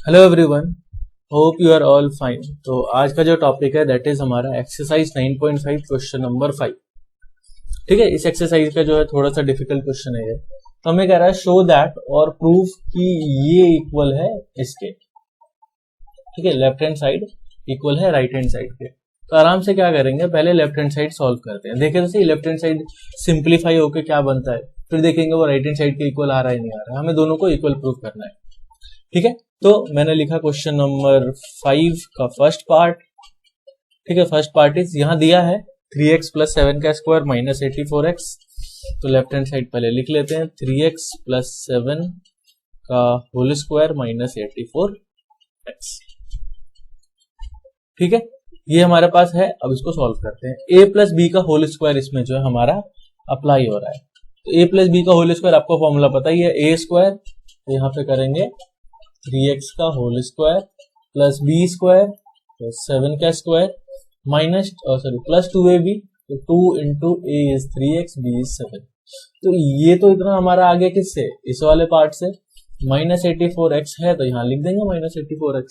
Hello everyone, hope you are all fine. तो आज का जो टॉपिक है दैट इज हमारा एक्सरसाइज 9.5 क्वेश्चन नंबर 5। ठीक है, इस एक्सरसाइज का जो है थोड़ा सा डिफिकल्ट क्वेश्चन है ये। तो हमें कह रहा है शो दैट और प्रूफ कि ये इक्वल है इसके। ठीक है, लेफ्ट हैंड साइड इक्वल है राइट हैंड साइड के। तो आराम से क्या करेंगे, पहले लेफ्ट हैंड साइड सॉल्व करते हैं। देखें तो सही, लेफ्ट हैंड साइड सिंप्लीफाई होकर क्या बनता है, फिर देखेंगे वो राइट हैंड साइड के इक्वल आ रहा है नहीं आ रहा है। हमें दोनों को इक्वल प्रूफ करना है। ठीक है, तो मैंने लिखा क्वेश्चन नंबर 5 का फर्स्ट पार्ट। ठीक है, फर्स्ट पार्ट इज यहां दिया है 3x प्लस 7 का स्क्वायर माइनस 84x। तो लेफ्ट हैंड साइड पहले लिख लेते हैं 3x प्लस 7 का होल स्क्वायर माइनस 84x। ठीक है, ये हमारे पास है। अब इसको सॉल्व करते हैं। a प्लस बी का होल स्क्वायर इसमें जो है हमारा अप्लाई हो रहा है। तो a प्लस बी का होल स्क्वायर आपको फॉर्मूला पता ही है, a स्क्वायर। तो यहाँ पे करेंगे 3x का whole square plus B square plus 7 का स्क्वायर माइनस प्लस 2ab। तो 2 into A is 3x, b is 7। तो ये तो इतना हमारा आगे किससे, इस वाले पार्ट से। माइनस 84x है तो यहां लिख देंगे माइनस 84x।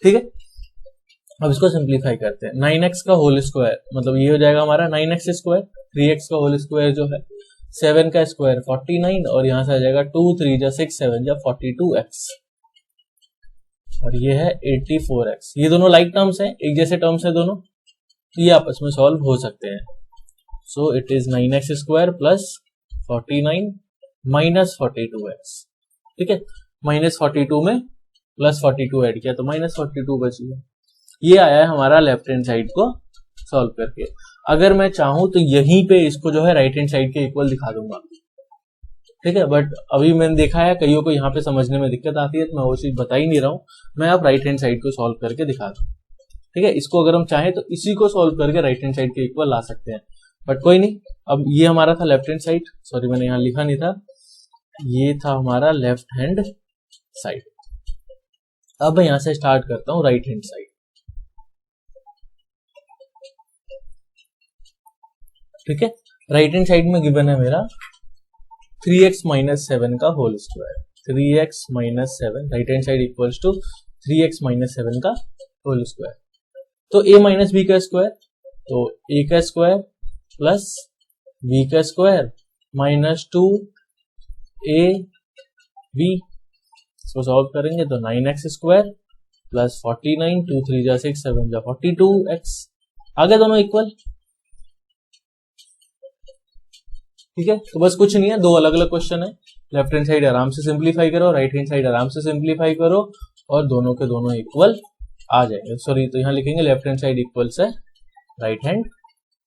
ठीक है, अब इसको सिंप्लीफाई करते हैं। 9x का होल स्क्वायर मतलब ये हो जाएगा हमारा 9x स्क्वायर। 3x का होल स्क्वायर जो है 7 का स्क्वायर 49 और यहां से आ जाएगा 2 3 जा 6 7 जा 42x और ये है 84x। ये दोनों लाइक टर्म्स हैं, एक जैसे टर्म्स है दोनों, तो ये आपस में सॉल्व हो सकते हैं। सो it is 9x square plus 49 minus 42x। ठीक है, माइनस 42 में प्लस 42 ऐड किया तो माइनस 42 बच गया। ये आया है हमारा लेफ्ट हैंड साइड को सॉल्व करके। अगर मैं चाहूं तो यहीं पे इसको जो है राइट हैंड साइड के इक्वल दिखा दूंगा। ठीक है, बट अभी मैंने देखा है कईयों को यहाँ पे समझने में दिक्कत आती है, तो मैं वो चीज बता ही नहीं रहा हूं। मैं अब राइट हैंड साइड को सॉल्व करके दिखा दूं। ठीक है, इसको अगर हम चाहें तो इसी को सॉल्व करके राइट हैंड साइड के इक्वल ला सकते हैं, बट कोई नहीं। अब ये हमारा था लेफ्ट हैंड साइड, सॉरी मैंने यहाँ लिखा नहीं था, ये था हमारा लेफ्ट हैंड साइड। अब मैं यहां से स्टार्ट करता हूं राइट हैंड साइड। ठीक है, राइट हैंड साइड में गिवन है मेरा 3x माइनस 7 का whole square. 3x minus 7 right hand side equals to 3x minus 7 का होल स्क्वायर। तो a माइनस बी का स्क्वायर, तो a का स्क्वायर प्लस b का स्क्वायर माइनस 2ab। इसको सॉल्व करेंगे तो 9x स्क्वायर प्लस 49 2 3 जा 6 7 जा 42x। आगे दोनों इक्वल। ठीक है, तो बस कुछ नहीं है, दो अलग अलग क्वेश्चन है। लेफ्ट हैंड साइड आराम से सिंप्लीफाई करो, राइट हैंड साइड आराम से सिंप्लीफाई करो और दोनों के दोनों इक्वल आ जाएंगे। सॉरी, तो यहां लिखेंगे लेफ्ट हैंड साइड इक्वल्स है right hand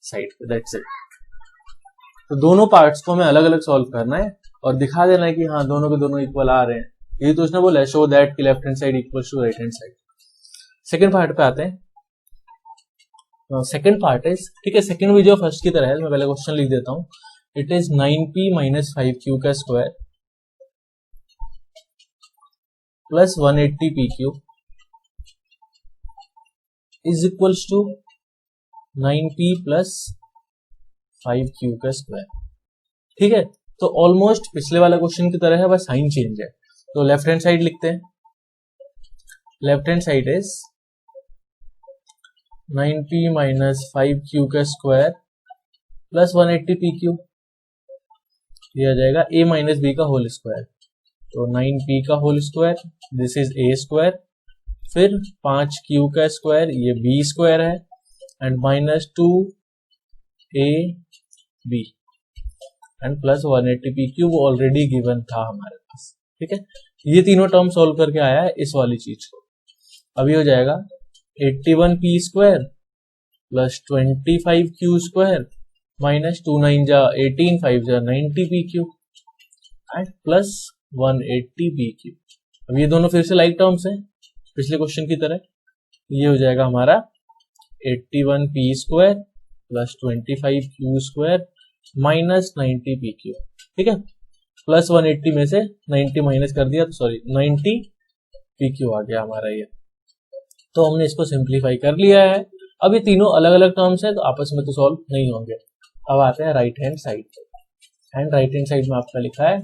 side, that's it. तो दोनों पार्ट्स को हमें अलग अलग सॉल्व करना है और दिखा देना है कि हाँ दोनों के दोनों इक्वल आ रहे हैं। ये तो उसने बोला है शो दैट कि left hand side equals to right hand side. Second part पे आते हैं। सेकंड पार्ट इज, ठीक है, सेकंड वीडियो फर्स्ट की तरह है। मैं पहले क्वेश्चन लिख देता हूं। It is 9p minus 5q का square plus 180pq is equals to 9p plus 5q का स्क्वायर। ठीक है, तो ऑलमोस्ट पिछले वाला क्वेश्चन की तरह है, बस साइन चेंज है। तो लेफ्ट हैंड साइड लिखते हैं। Left hand side is 9p minus 5q का स्क्वायर प्लस 180pq। ये आ जाएगा a माइनस बी का होल स्क्वायर। तो 9p का whole square, this is a square, फिर 5q का स्क्वायर, ये b स्क्वायर है, and minus 2ab and plus 180pq। वो ऑलरेडी गिवन था हमारे पास। ठीक है, ये तीनों टर्म सॉल्व करके आया है इस वाली चीज को। अभी हो जाएगा 81p square plus 25q square minus 2 9 जा 18 5 जा 90pq एंड प्लस 180pq। अब ये दोनों फिर से लाइक टर्म्स हैं पिछले क्वेश्चन की तरह। ये हो जाएगा हमारा 81p square plus 25q square minus 90pq। ठीक है, प्लस 180 में से 90 माइनस कर दिया तो सॉरी 90pq आ गया हमारा ये। तो हमने इसको सिंप्लीफाई कर लिया है। अब ये तीनों अलग अलग टर्म्स है तो आपस में तो सॉल्व नहीं होंगे। अब आते हैं right hand side. And right hand side में आपका लिखा है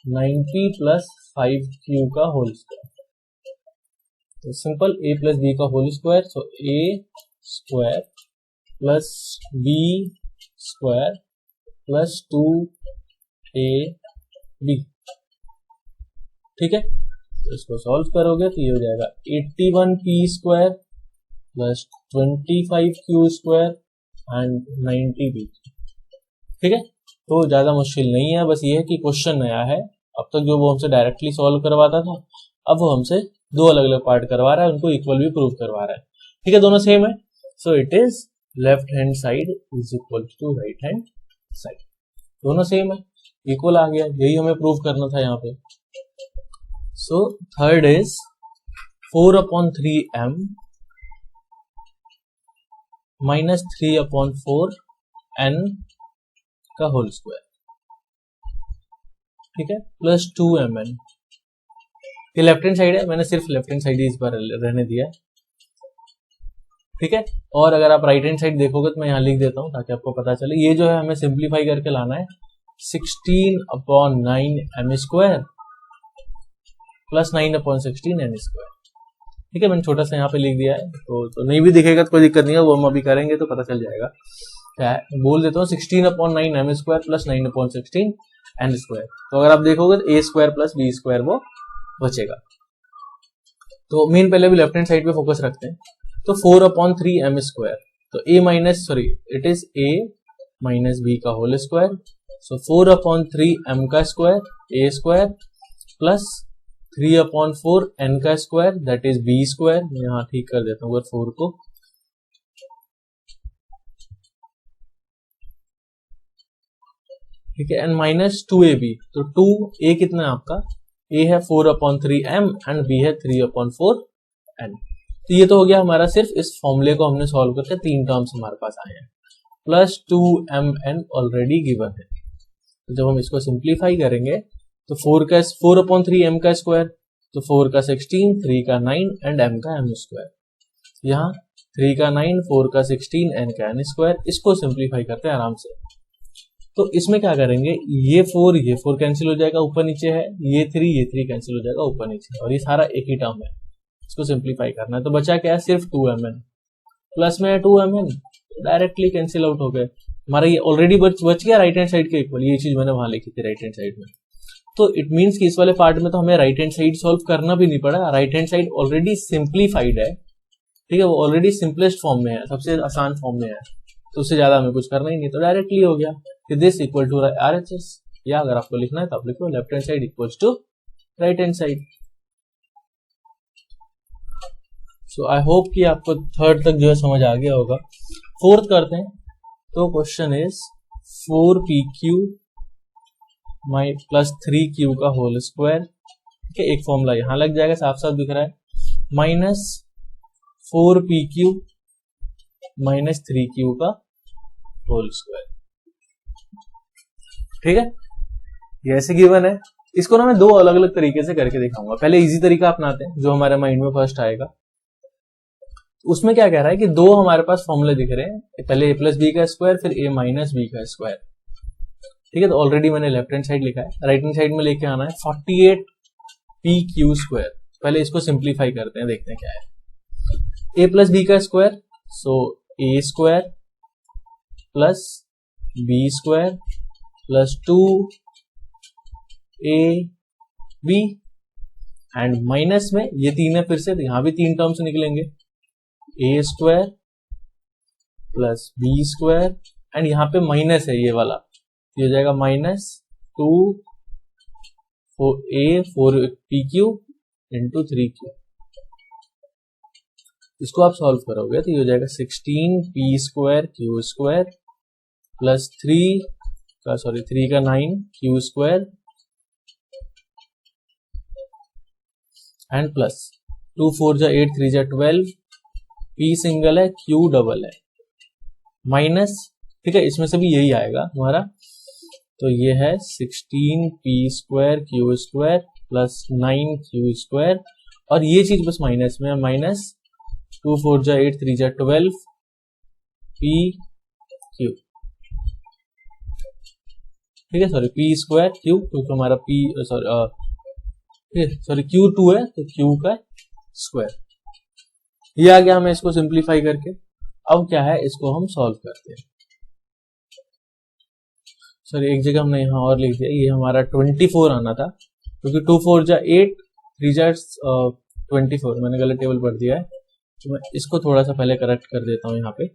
9p प्लस 5q का होल स्क्वायर। तो सिंपल a प्लस बी का whole square, so a square plus b square plus 2ab। ठीक है, तो इसको सॉल्व करोगे तो ये हो जाएगा 81p square plus 25q square and 90b। ठीक है, तो ज्यादा मुश्किल नहीं है, बस ये है कि क्वेश्चन नया है। अब तक जो वो हमसे डायरेक्टली सॉल्व करवाता था, अब वो हमसे दो अलग अलग पार्ट करवा रहा है, उनको इक्वल भी प्रूव करवा रहा है। ठीक है, दोनों सेम है। So it is left hand side is equal to right hand side, दोनों सेम है, इक्वल आ गया, यही हमें प्रूव करना था यहाँ पे। So third is 4/3m minus 3/4n का होल स्क्वायर। ठीक है, प्लस 2mn। ये लेफ्ट हैंड साइड है, मैंने सिर्फ लेफ्ट हैंड साइड ही इस बार रहने दिया। ठीक है, और अगर आप राइट हैंड साइड देखोगे तो मैं यहाँ लिख देता हूँ ताकि आपको पता चले। ये जो है हमें सिंप्लीफाई करके लाना है 16/9m square plus 9/16n square. ठीक है, मैंने छोटा सा यहाँ पे लिख दिया है, तो नहीं भी दिखेगा तो कोई दिक्कत नहीं है, वो हम अभी करेंगे तो पता चल जाएगा। क्या है, बोल देता हूँ 16/9m square plus 9/16n square. तो अगर आप देखोगे तो a square plus b square वो बचेगा। तो मेन पहले भी लेफ्ट हैंड साइड पे फोकस रखते हैं। तो 4/3m स्क्वायर, तो a minus sorry it is a minus b का होल स्क्वायर। सो 4/3m का square a square plus 3/4n का square that is b square. मैं यहाँ ठीक कर देता हूँ 4 को। ठीक है, एंड माइनस 2ab। तो 2a कितना है आपका, a है 4/3m एंड b है 3/4n। तो ये तो हो गया हमारा, सिर्फ इस फॉर्मूले को हमने सॉल्व करके 3 टर्म्स हमारे पास आए हैं, प्लस 2mn ऑलरेडी गिवन है। तो जब हम इसको सिंप्लीफाई करेंगे तो 4/3m का स्क्वायर, तो 4 का 16, 3 का 9 एंड m का m स्क्वायर। यहाँ 3 का 9, 4 का 16, n का n स्क्वायर। इसको सिंप्लीफाई करते हैं आराम से। तो इसमें क्या करेंगे, ये 4 कैंसिल हो जाएगा, ऊपर नीचे है, ये 3 कैंसिल हो जाएगा ऊपर नीचे, और ये सारा एक ही टर्म है। इसको सिंप्लीफाई करना है, तो बचा क्या है, सिर्फ 2mn। प्लस में 2mn डायरेक्टली कैंसिल आउट हो गए हमारा, ये ऑलरेडी बच गया राइट हैंड साइड के इक्वल। ये चीज मैंने वहां लिखी थी राइट हैंड साइड में। तो इट मीन्स कि इस वाले पार्ट में तो हमें राइट हैंड साइड सॉल्व करना भी नहीं पड़ा, right hand side already simplified है। ठीक है, वो ऑलरेडी सिंपलेस्ट फॉर्म में है, सबसे आसान फॉर्म में है, तो उससे ज्यादा हमें कुछ करना ही नहीं, तो डायरेक्टली हो गया कि दिस इक्वल टू RHS। या अगर आपको लिखना है तो आप लिखो left hand side equals to right hand side. So I hope कि आपको थर्ड तक जो है समझ आ गया होगा। फोर्थ करते हैं। तो question is 4pq plus 3q का होल स्क्वायर। ठीक है, एक फॉर्मूला यहां लग जाएगा, साफ साफ दिख रहा है, माइनस 4pq माइनस 3q का होल स्क्वायर। ठीक है, ये ऐसे गिवन है। इसको ना मैं दो अलग अलग तरीके से करके दिखाऊंगा। पहले इजी तरीका अपनाते हैं, जो हमारे माइंड में फर्स्ट आएगा। उसमें क्या कह रहा है कि दो हमारे पास फॉर्मूले दिख रहे हैं, पहले a प्लस बी का स्क्वायर फिर a माइनस बी का स्क्वायर। ठीक है, तो ऑलरेडी मैंने लेफ्ट हैंड साइड लिखा है, राइट हैंड साइड में लेके आना है 48pq स्क्वायर। पहले इसको सिंप्लीफाई करते हैं, देखते हैं क्या है। a प्लस बी का square, so a square plus b square plus 2ab and minus में ये 3 है फिर से, तो यहां भी 3 टर्म्स निकलेंगे, a square plus b square and यहाँ पे माइनस है ये वाला, ये हो जाएगा माइनस 4pq इंटू 3q। इसको आप सॉल्व करोगे तो ये हो जाएगा 16p square q square plus 3 का 9 q स्क्वायर एंड प्लस 2 4 जा 8 3 जा 12, p सिंगल है q डबल है, माइनस। ठीक है, इसमें से भी यही आएगा हमारा, तो ये है 16p square q square plus 9q square, और ये चीज बस माइनस में, माइनस 2 4 जा 8 3 जा 12 pq। ठीक है, सॉरी p स्क्वायर q, क्योंकि हमारा सॉरी Q2 है तो Q का स्क्वायर। ये आ गया हमें इसको सिंप्लीफाई करके। अब क्या है, इसको हम सॉल्व करते हैं। सॉरी एक जगह हमने यहाँ और लिख दिया, ये हमारा 24 आना था क्योंकि 2 4 जा 8 3 जा 24, मैंने गलत टेबल पढ़ दिया है तो मैं इसको थोड़ा सा पहले करेक्ट कर देता हूँ। यहाँ पे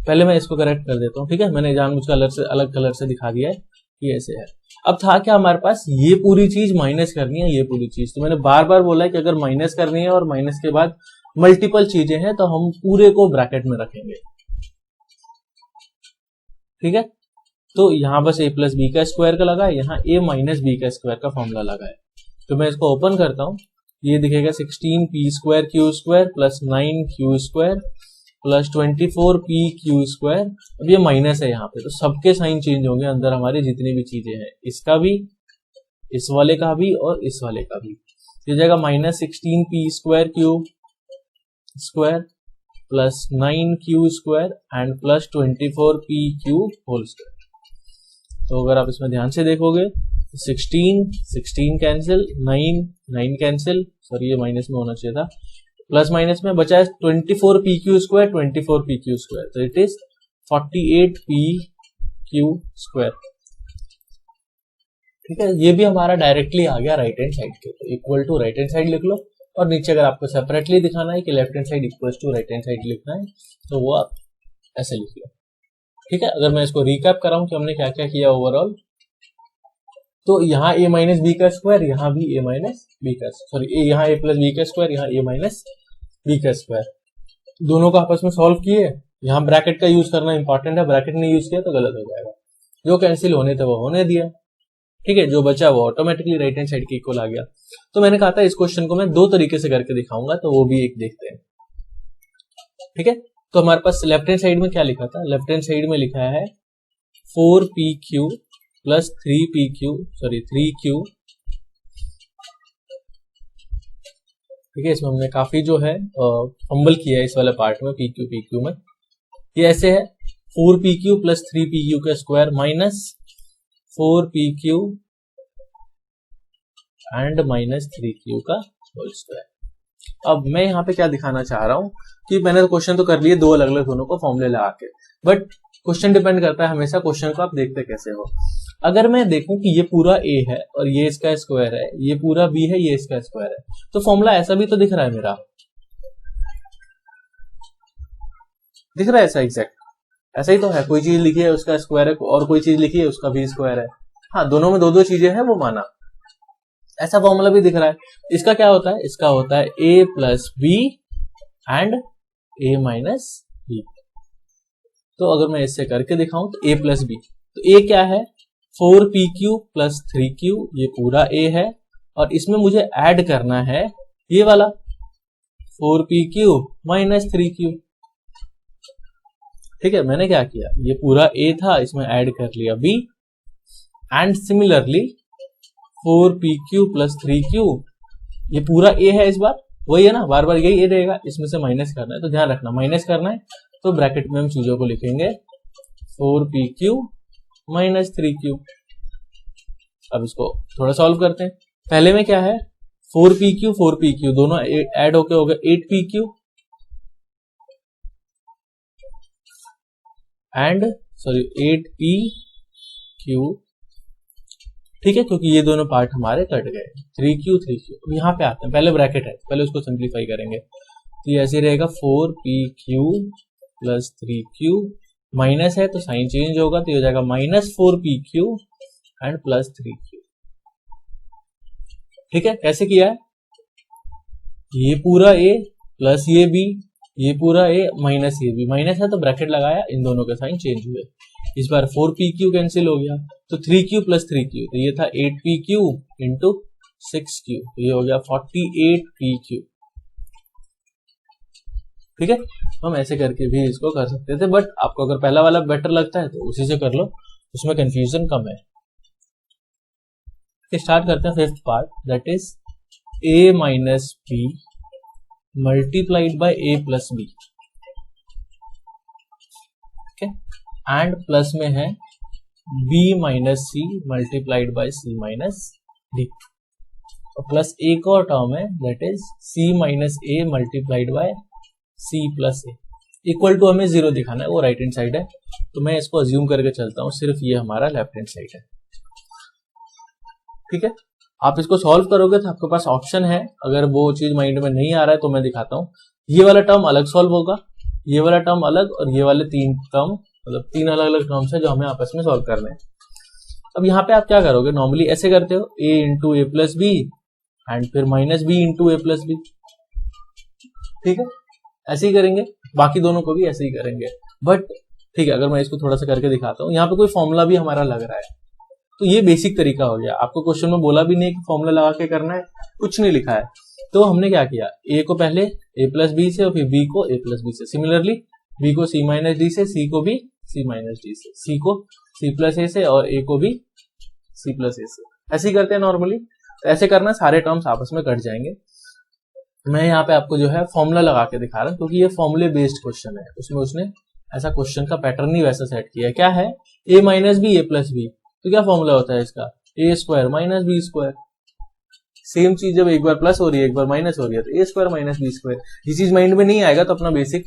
पहले मैं इसको करेक्ट कर देता हूँ, ठीक है। मैंने जानबूझ अलग कलर से दिखा दिया है कि ऐसे है। अब था क्या हमारे पास, ये पूरी चीज माइनस करनी है, ये पूरी चीज। तो मैंने बार बार बोला है कि अगर माइनस करनी है और माइनस के बाद मल्टीपल चीजें हैं तो हम पूरे को ब्रैकेट में रखेंगे, ठीक है। तो यहाँ बस a प्लस बी का स्क्वायर का लगा है, यहाँ a माइनस बी का स्क्वायर का फॉर्मूला लगा है। तो मैं इसको ओपन करता हूँ, ये दिखेगा 16p square Q square plus 9q square plus 24p q square. अब ये माइनस है यहाँ पे, तो सबके साइन चेंज होंगे अंदर हमारी जितनी भी चीजें हैं, इसका भी, इस वाले का भी और इस वाले का भी। ये जाएगा minus 16p square Q square plus 9q square and plus 24p Q whole square. तो अगर आप इसमें ध्यान से देखोगे 16 कैंसिल, 9 कैंसिल, सॉरी ये माइनस में होना चाहिए था, प्लस माइनस में बचा है 24p q square 24p q square, तो it is 48p q square, ठीक है। ये भी हमारा डायरेक्टली आ गया राइट हैंड साइड के, तो equal to right hand side लिख लो। और नीचे अगर आपको सेपरेटली दिखाना है कि left hand side equal to right hand side लिखना है तो वो आप ऐसे लिख लो, ठीक है। अगर मैं इसको रिकैप कराऊं कि हमने क्या क्या किया ओवरऑल, तो यहाँ a माइनस बी का स्क्वायर, यहाँ भी a माइनस बी का, सॉरी यहाँ a प्लस बी का स्क्वायर, यहाँ a माइनस बी का स्क्वायर, दोनों को आपस में सॉल्व किए। यहाँ ब्रैकेट का यूज करना इंपॉर्टेंट है, ब्रैकेट नहीं यूज किया तो गलत हो जाएगा। जो कैंसिल होने थे वो होने दिया, ठीक है। जो बचा वो ऑटोमेटिकली राइट हैंड साइड के इक्वल आ गया। तो मैंने कहा था इस क्वेश्चन को मैं दो तरीके से करके दिखाऊंगा, तो वो भी एक देखते हैं, ठीक है। तो हमारे पास लेफ्ट हैंड साइड में क्या लिखा था, लेफ्ट हैंड साइड में लिखा है 4pq plus 3pq, sorry 3q, ठीक है। इसमें हमने काफी जो है फंबल किया है इस वाले पार्ट में, pq में। ये ऐसे है 4pq प्लस 3pq का square minus 4pq and minus 3q का होल स्क्वायर। अब मैं यहाँ पे क्या दिखाना चाह रहा हूँ कि मैंने तो क्वेश्चन तो कर लिए दो अलग अलग दोनों को फॉर्मूले लगा के, बट क्वेश्चन डिपेंड करता है हमेशा क्वेश्चन को आप देखते कैसे हो। अगर मैं देखूं कि ये पूरा a है और ये इसका स्क्वायर है, ये पूरा b है, ये इसका स्क्वायर है, तो फॉर्मूला ऐसा भी तो दिख रहा है मेरा, दिख रहा है ऐसा एग्जैक्ट, ऐसा ही तो है। कोई चीज लिखी है उसका स्क्वायर है और कोई चीज लिखी है उसका भी स्क्वायर है, हाँ दोनों में दो दो चीजें हैं वो माना, ऐसा फॉर्मूला भी दिख रहा है। इसका क्या होता है, इसका होता है a plus B and a minus B. तो अगर मैं इससे करके दिखाऊं तो a प्लस बी, तो a क्या है 4pq प्लस 3q, ये पूरा a है, और इसमें मुझे ऐड करना है ये वाला 4pq माइनस 3q, ठीक है। मैंने क्या किया, ये पूरा a था, इसमें ऐड कर लिया b, and similarly 4pq plus 3q, ये पूरा a है, इस बार वही है ना, बार बार यही a रहेगा, इसमें से माइनस करना है, तो ध्यान रखना माइनस करना है, तो ब्रैकेट में हम चीजों को लिखेंगे 4pq माइनस 3q। अब इसको थोड़ा सॉल्व करते हैं। पहले में क्या है 4pq दोनों ऐड होके हो गए 8pq एंड सॉरी 8pq, ठीक है, क्योंकि ये दोनों पार्ट हमारे कट गए 3q। यहाँ पे आते हैं, पहले ब्रैकेट है, पहले उसको सिंप्लीफाई करेंगे, तो ये ऐसे रहेगा 4pq प्लस 3q, माइनस है तो साइन चेंज होगा, तो ये हो जाएगा minus 4pq and plus 3q, ठीक है। कैसे किया है, ये पूरा a प्लस ये b, ये पूरा a माइनस ये b, माइनस है तो ब्रैकेट लगाया, इन दोनों के साइन चेंज हुए। इस बार 4pq कैंसिल हो गया, तो 3q प्लस 3q, तो ये था 8pq इंटू 6q, तो ये हो गया 48pq, ठीक है। हम ऐसे करके भी इसको कर सकते थे, बट आपको अगर पहला वाला बेटर लगता है तो उसी से कर लो, उसमें कंफ्यूजन कम है। स्टार्ट करते हैं fifth part, that is a minus B multiplied by a plus B, ठीक है, एंड प्लस में है B minus C multiplied by C minus D, और प्लस एक और टर्म है that is C minus A multiplied by C plus A, equal to हमें zero दिखाना है, वो राइट हैंड साइड है, तो मैं इसको अज्यूम करके चलता हूं सिर्फ ये हमारा लेफ्ट हैंड साइड है। ठीक है, आप इसको सॉल्व करोगे तो आपके पास ऑप्शन है, अगर वो चीज माइंड में नहीं आ रहा है तो मैं दिखाता हूं। ये वाला टर्म अलग सॉल्व होगा, ये वाला टर्म अलग, और ये वाले तीन टर्म, मतलब तीन अलग अलग टर्म्स है जो हमें आपस में सॉल्व करने हैं। अब यहाँ पे आप क्या करोगे, नॉर्मली ऐसे करते हो, a into A plus B and फिर minus B into A plus B. ठीक है, ऐसे ही करेंगे, बाकी दोनों को भी ऐसे ही करेंगे। बट ठीक है, अगर मैं इसको थोड़ा सा करके दिखाता हूँ, यहाँ पे कोई फॉर्मूला भी हमारा लग रहा है, तो ये बेसिक तरीका हो गया। आपको क्वेश्चन में बोला भी नहीं कि फॉर्मूला लगा के करना है, कुछ नहीं लिखा है। तो हमने क्या किया, ए को पहले ए प्लस बी से और फिर बी को ए प्लस बी से, सिमिलरली बी को सी माइनस डी से, सी को भी सी माइनस डी से, सी को सी प्लस ए से और ए को भी सी प्लस ए से, ऐसे ही करते हैं नॉर्मली। तो ऐसे करना, सारे टर्म्स आपस में कट जाएंगे। मैं यहाँ पे आपको जो है फॉर्मूला लगा के दिखा रहा हूँ, क्योंकि ये फॉर्मूले बेस्ड क्वेश्चन है, उसमें उसने ऐसा क्वेश्चन का पैटर्न ही वैसा सेट किया है। क्या है, a minus b a plus B, तो क्या फॉर्मूला होता है इसका, a square minus b square. Same चीज जब एक बार प्लस हो रही है एक बार माइनस हो रही है, तो ए स्क्वायर माइनस बी स्क्वायर। ये चीज माइंड में नहीं आएगा तो अपना बेसिक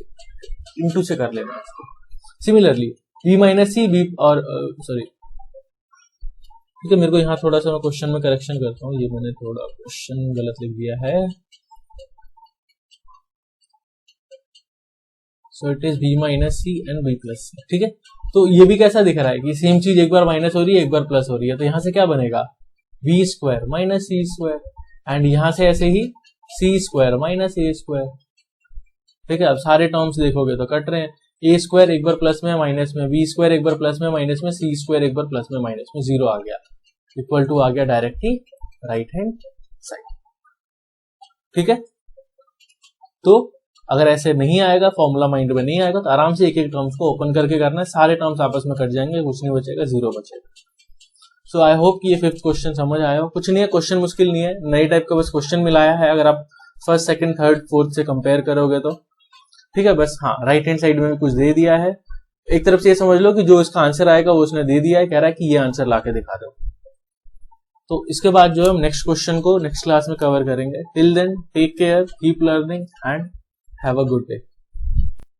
इंटू से कर लेना इसको। Similarly B minus C B, और सॉरी ठीक है, मेरे को यहाँ थोड़ा सा मैं क्वेश्चन में करेक्शन करता हूँ, ये मैंने थोड़ा क्वेश्चन गलत लिख दिया है। So it is b minus c and b plus c. ठीक है, तो ये भी कैसा दिख रहा है कि सेम चीज एक बार माइनस हो रही है एक बार प्लस हो रही है, तो यहां से क्या बनेगा, B square minus C square, and यहां से ऐसे ही C square minus A square. ठीक है, अब सारे टर्म्स देखोगे तो कट रहे हैं, ए स्क्वायर एक बार प्लस में माइनस में, बी स्क्वायर एक बार प्लस में माइनस में, सी स्क्वायर एक बार प्लस में माइनस में, जीरो आ गया, इक्वल टू आ गया डायरेक्टली राइट हैंड साइड। ठीक है, तो अगर ऐसे नहीं आएगा, फॉर्मूला माइंड में नहीं आएगा, तो आराम से एक एक टर्म्स को ओपन करके करना है, सारे टर्म्स आपस में कट जाएंगे, कुछ नहीं बचेगा, जीरो बचेगा। सो आई होप कि ये फिफ्थ क्वेश्चन समझ आया हो। कुछ नहीं है, क्वेश्चन मुश्किल नहीं है, नई टाइप का बस क्वेश्चन मिलाया है, अगर आप फर्स्ट सेकंड थर्ड फोर्थ से कंपेयर करोगे तो। ठीक है, बस हाँ, राइट हैंड साइड में कुछ दे दिया है, एक तरफ से ये समझ लो कि जो इसका आंसर आएगा वो उसने दे दिया है, कह रहा है कि ये आंसर ला के दिखा दो। तो इसके बाद जो है हम नेक्स्ट क्वेश्चन को नेक्स्ट क्लास में कवर करेंगे। Till then take care, keep learning and have a good day.